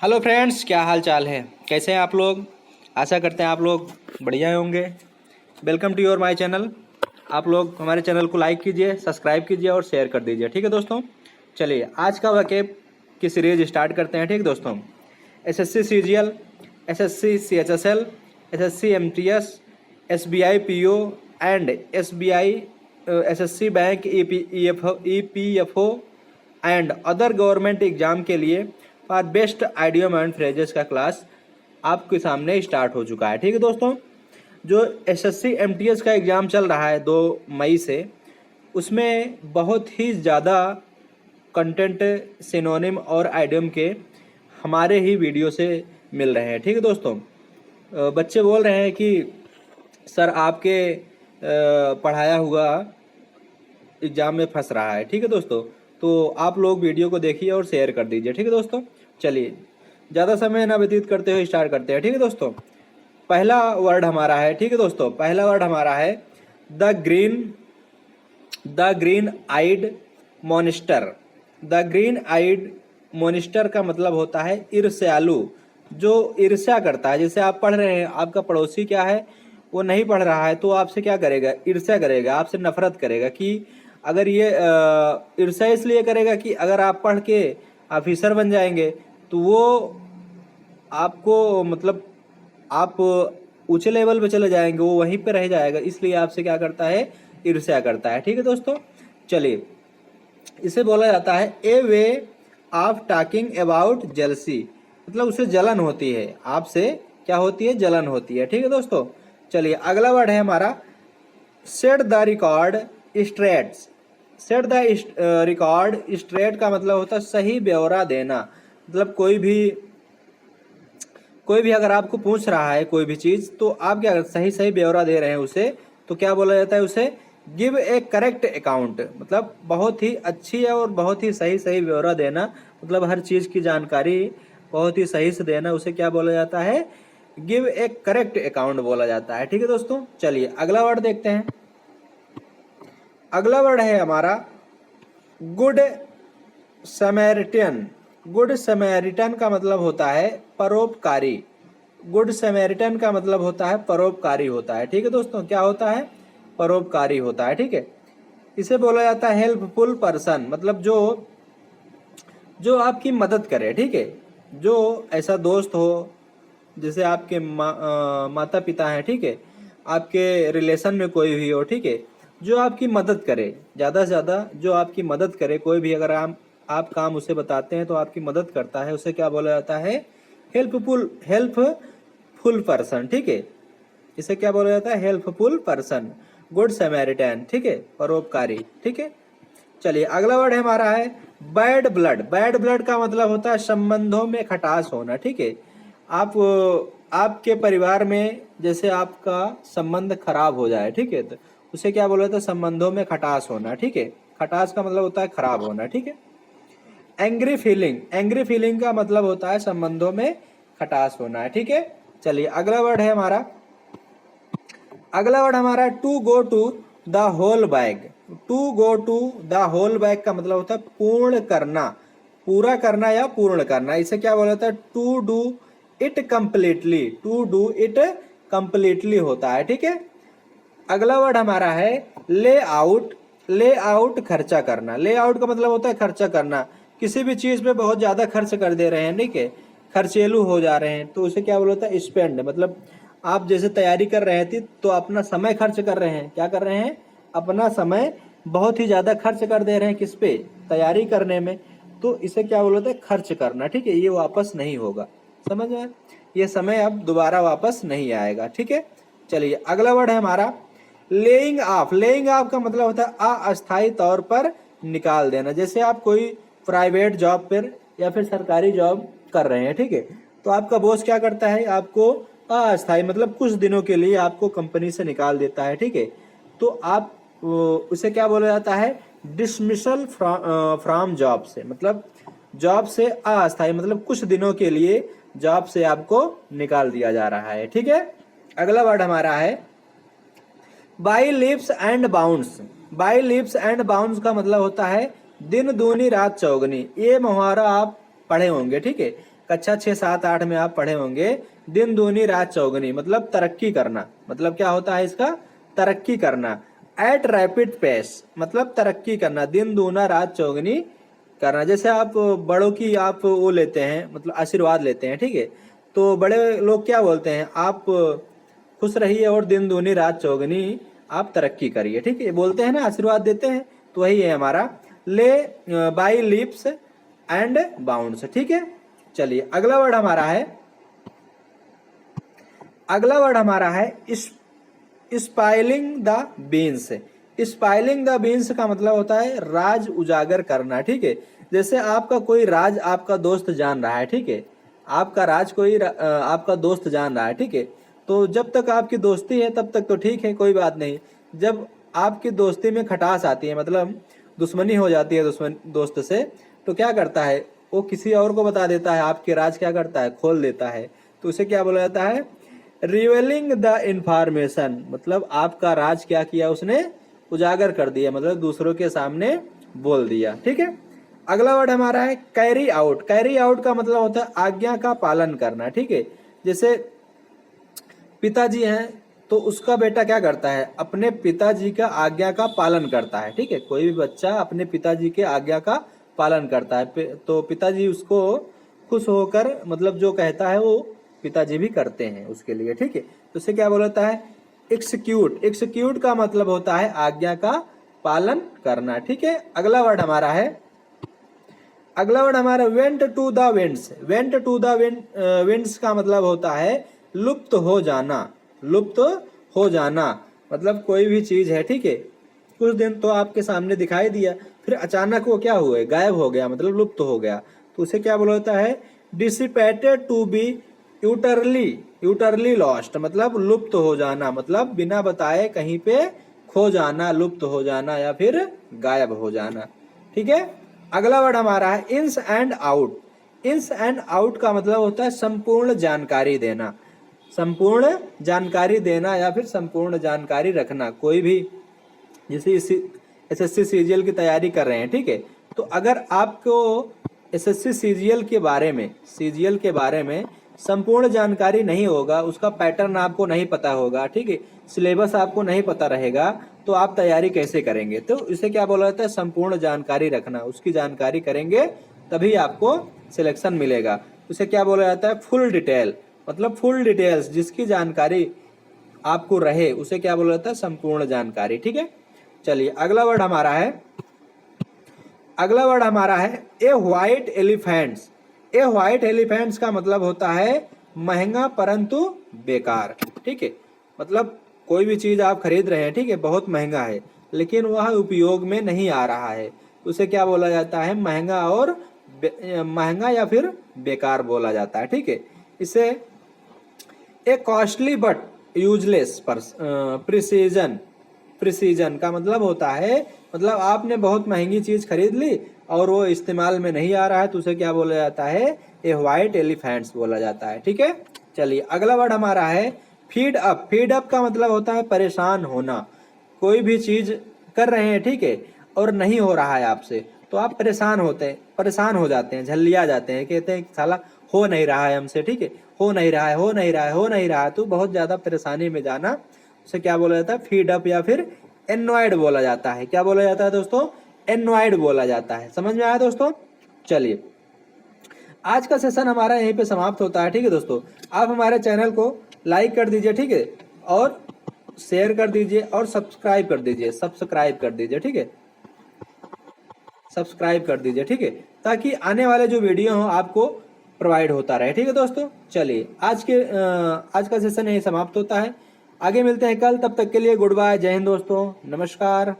Hello friends, क्या हाल चाल है? कैसे हैं आप लोग? आशा करते हैं आप लोग बढ़िया होंगे। Welcome to your my channel. आप लोग हमारे चैनल को लाइक कीजिए, सब्सक्राइब कीजिए और शेयर कर दीजिए। ठीक है दोस्तों, चलिए आज का वाक़या की सीरीज स्टार्ट करते हैं। ठीक है दोस्तों, SSC CGL, SSC CHSL, SSC MTS, SBI PO and SBI SSC bank EPFO and other government exam के लिए for best idiom and phrases का क्लास आपके सामने स्टार्ट हो चुका है। ठीक है दोस्तों, जो एसएससी एमटीएस का एग्ज़ाम चल रहा है 2 मई से, उसमें बहुत ही ज़्यादा कंटेंट सिनोनिम और आइडियम के हमारे ही वीडियो से मिल रहे हैं। ठीक है दोस्तों, बच्चे बोल रहे हैं कि सर आपके पढ़ाया हुआ एग्ज़ाम में फंस रहा है। ठीक है दोस्तों, तो आप लोग वीडियो को देखिए और शेयर कर दीजिए। ठीक है दोस्तों, चलिए ज़्यादा समय ना व्यतीत करते हुए स्टार्ट करते हैं। ठीक है दोस्तों, पहला वर्ड हमारा है। ठीक है दोस्तों, पहला वर्ड हमारा है the green eyed monster. The green eyed monster का मतलब होता है ईर्ष्यालु, जो ईर्ष्या करता है। जैसे आप पढ़ रहे हैं, आपका पड़ोसी क्या है, वो नहीं पढ़ रहा है तो आपसे क्या करेगा? ईर्ष्या करेगा, आपसे नफरत करेगा। कि अगर ये ईर्ष्या इसलिए करेगा कि अगर आप पढ़ के ऑफिसर बन जाएंगे तो वो आपको मतलब आप ऊंचे लेवल पे चले जाएंगे, वो वहीं पे रह जाएगा, इसलिए आपसे क्या करता है? ईर्ष्या करता है। ठीक है दोस्तों, चलिए इसे बोला जाता है a way of talking about jealousy, मतलब उसे जलन होती है, आपसे क्या होती है? जलन होती है। ठीक है दोस्तों, चलिए अगला वर्ड है हमारा set the record straight. Set the record straight का मतलब होता है सही ब्यौरा देना। मतलब कोई भी अगर आपको पूछ रहा है कोई भी चीज़, तो आप क्या सही ब्यौरा दे रहे हैं उसे, तो क्या बोला जाता है? उसे गिव ए करेक्ट अकाउंट। मतलब बहुत ही अच्छी है और बहुत ही सही ब्यौरा देना, मतलब हर चीज़ की जानकारी बहुत ही सही से देना, उसे क्या बोला जाता है? गिव ए करेक्ट अकाउंट बोला जाता है। ठीक है दोस्तों, चलिए अगला वर्ड देखते हैं। अगला वर्ड है हमारा गुड समैरिटन। गुड समैरिटन का मतलब होता है परोपकारी। गुड समैरिटन का मतलब होता है परोपकारी होता है। ठीक है दोस्तों, क्या होता है? परोपकारी होता है। ठीक है, इसे बोला जाता है हेल्पफुल पर्सन, मतलब जो आपकी मदद करे। ठीक है, जो ऐसा दोस्त हो, जैसे आपके माता पिता हैं, ठीक है, आपके रिलेशन में कोई भी हो, ठीक है, जो आपकी मदद करे, ज़्यादा से ज़्यादा जो आपकी मदद करे। कोई भी अगर आप काम उसे बताते हैं तो आपकी मदद करता है, उसे क्या बोला जाता है? Helpful person. ठीक है, इसे क्या बोला जाता है? Helpful person, good Samaritan. ठीक है, परोपकारी। ठीक है, चलिए अगला वर्ड हमारा है बैड ब्लड। बैड ब्लड का मतलब होता है संबंधों में खटास होना। ठीक है, आप आपके परिवार में जैसे आपका संबंध खराब हो जाए, ठीक है, तो उसे क्या बोला जाता है? संबंधों में खटास होना। ठीक है, खटास का मतलब होता है खराब होना। ठीक है, एंग्री फीलिंग। एंग्री फीलिंग का मतलब होता है संबंधों में खटास होना है। ठीक है, चलिए अगला वर्ड है हमारा to go to the whole bag. To go to the whole bag का मतलब होता है पूर्ण करना, पूरा करना या पूर्ण करना। इसे क्या बोला जाता है? To do it completely. To do it completely होता है। ठीक है, अगला वर्ड हमारा है ले आउट। ले आउट खर्चा करना। ले आउट का मतलब होता है खर्चा करना। किसी भी चीज पे बहुत ज्यादा खर्च कर दे रहे हैं, ठीक है, खर्चेलू हो जा रहे हैं, तो उसे क्या बोलता है? स्पेंड। मतलब आप जैसे तैयारी कर रहे थे तो अपना समय खर्च कर रहे हैं। क्या कर रहे हैं? अपना समय बहुत ही ज्यादा खर्च कर दे रहे हैं, किस पे? तैयारी करने में, तो इसे क्या बोलते हैं? खर्च करना। ठीक है, ये वापस नहीं होगा, समझ में? ये समय अब दोबारा वापस नहीं आएगा। ठीक है, चलिए अगला वर्ड है हमारा लेइंग ऑफ। लेइंग ऑफ का मतलब होता है अस्थायी तौर पर निकाल देना। जैसे आप कोई प्राइवेट जॉब पर या फिर सरकारी जॉब कर रहे हैं, ठीक है, तो आपका बॉस क्या करता है? आपको अस्थायी मतलब कुछ दिनों के लिए आपको कंपनी से निकाल देता है। ठीक है, तो आप उसे क्या बोला जाता है? डिसमिसल फ्रॉम जॉब से। मतलब जॉब से अस्थायी मतलब कुछ दिनों के लिए जॉब से आपको निकाल दिया जा रहा है। ठीक है, अगला वर्ड हमारा है by lips and bounds. By lips and bounds का मतलब होता है दिन दूनी रात चौगनी। ये मुहावरा आप पढ़े होंगे, ठीक है। कक्षा 6, 7, 8 में आप पढ़े होंगे, दिन दूनी रात चौगनी, मतलब तरक्की करना। मतलब क्या होता है इसका? तरक्की करना। एट रैपिड पेस, मतलब तरक्की करना, दिन दूना रात चौगनी करना। जैसे आप बड़ों की आप वो लेते हैं, मतलब आशीर्वाद लेते हैं, ठीक है, तो बड़े लोग क्या बोलते हैं? आप खुश रहिए और दिन दूनी रात चौगनी आप तरक्की करिए, ठीक है, बोलते हैं ना, आशीर्वाद देते हैं। तो वही है हमारा ले बाई लिप्स एंड बाउंड्स, ठीक है। चलिए अगला वर्ड हमारा है, अगला वर्ड हमारा है spoiling the beans. Spoiling the beans का मतलब होता है राज उजागर करना, ठीक है। जैसे आपका कोई राज आपका दोस्त जान रहा है, ठीक है, आपका राज कोई आपका दोस्त जान रहा है, ठीक है, तो जब तक आपकी दोस्ती है तब तक तो ठीक है, कोई बात नहीं। जब आपकी दोस्ती में खटास आती है, मतलब दुश्मनी हो जाती है दोस्त से, तो क्या करता है वो? किसी और को बता देता है, आपके राज क्या करता है? खोल देता है। तो उसे क्या बोला जाता है? रिवेलिंग द इंफॉर्मेशन, मतलब आपका राज क्या किया उसने? उजागर कर दिया, मतलब दूसरों के सामने बोल दिया, ठीक है। अगला वर्ड हमारा है कैरी आउट। कैरी आउट का मतलब होता है आज्ञा का पालन करना, ठीक है। जैसे पिताजी हैं तो उसका बेटा क्या करता है? अपने पिताजी का आज्ञा का पालन करता है, ठीक है। कोई भी बच्चा अपने पिताजी के आज्ञा का पालन करता है, तो पिताजी उसको खुश होकर, मतलब जो कहता है वो पिताजी भी करते हैं उसके लिए, ठीक है। तो उसे क्या बोलता है? एक्सिक्यूट। एक्सिक्यूट का मतलब होता है आज्ञा का पालन करना, ठीक है। अगला वर्ड हमारा है, अगला वर्ड हमारा went to the winds. Went to the winds का मतलब होता है लुप्त हो जाना। लुप्त हो जाना मतलब कोई भी चीज है, ठीक है, कुछ दिन तो आपके सामने दिखाई दिया, फिर अचानक वो क्या हुआ? गायब हो गया, मतलब लुप्त हो गया। तो उसे क्या बोला जाता है? डिसिपेटेड टू बी यूटरली लॉस्ट, मतलब लुप्त हो जाना, मतलब बिना बताए कहीं पे खो जाना, लुप्त हो जाना या फिर गायब हो जाना, ठीक है। अगला वर्ड हमारा है इंस एंड आउट। इंस एंड आउट का मतलब होता है संपूर्ण जानकारी देना। संपूर्ण जानकारी देना या फिर संपूर्ण जानकारी रखना। कोई भी जैसे एसएससी सीजीएल की तैयारी कर रहे हैं, ठीक है, तो अगर आपको एसएससी सीजीएल के बारे में संपूर्ण जानकारी नहीं होगा, उसका पैटर्न आपको नहीं पता होगा, ठीक है, सिलेबस आपको नहीं पता रहेगा, तो आप तैयारी कैसे करेंगे? तो इसे क्या बोला जाता है? संपूर्ण जानकारी रखना। उसकी जानकारी करेंगे तभी आपको सिलेक्शन मिलेगा। उसे क्या बोला जाता है? फुल डिटेल, मतलब फुल डिटेल्स, जिसकी जानकारी आपको रहे उसे क्या बोला जाता है? संपूर्ण जानकारी, ठीक है। चलिए अगला वर्ड हमारा है, अगला वर्ड हमारा है a white elephants. A white elephants का मतलब होता है महंगा परंतु बेकार, ठीक है। मतलब कोई भी चीज आप खरीद रहे हैं, ठीक है, बहुत महंगा है लेकिन वह उपयोग में नहीं आ रहा है, उसे क्या बोला जाता है? महंगा और महंगा या फिर बेकार बोला जाता है, ठीक है। इसे ए कॉस्टली बट यूजलेस प्रिसीजन का मतलब होता है, मतलब आपने बहुत महंगी चीज खरीद ली और वो इस्तेमाल में नहीं आ रहा है, तो उसे क्या बोला जाता है? ए व्हाइट एलिफेंट्स बोला जाता है, ठीक है। चलिए अगला वर्ड हमारा है फीड अप। फीड अप का मतलब होता है परेशान होना। कोई भी चीज कर रहे हैं, ठीक है, और नहीं हो रहा है आपसे, तो आप परेशान हो जाते हैं, झल्लिया जाते हैं, कहते हैं साला हो नहीं रहा है हमसे, ठीक है, हो नहीं रहा है, तो बहुत ज्यादा परेशानी में जाना, उसे क्या बोला जाता है? फीड अप या फिर एनॉयड बोला जाता है। क्या बोला जाता है दोस्तों? एनॉयड बोला जाता है। समझ में आया दोस्तों? चलिए आज का सेशन हमारा यहीं पे समाप्त होता है, ठीक है दोस्तों। आप हमारे चैनल को लाइक कर दीजिए, ठीक है, और शेयर कर दीजिए और सब्सक्राइब कर दीजिए, ठीक है, सब्सक्राइब कर दीजिए, ठीक है, ताकि आने वाले जो वीडियो हो आपको प्रोवाइड होता रहे, ठीक है दोस्तों। चलिए आज का सेशन यही समाप्त होता है, आगे मिलते हैं कल, तब तक के लिए गुड बाय, जय हिंद दोस्तों, नमस्कार।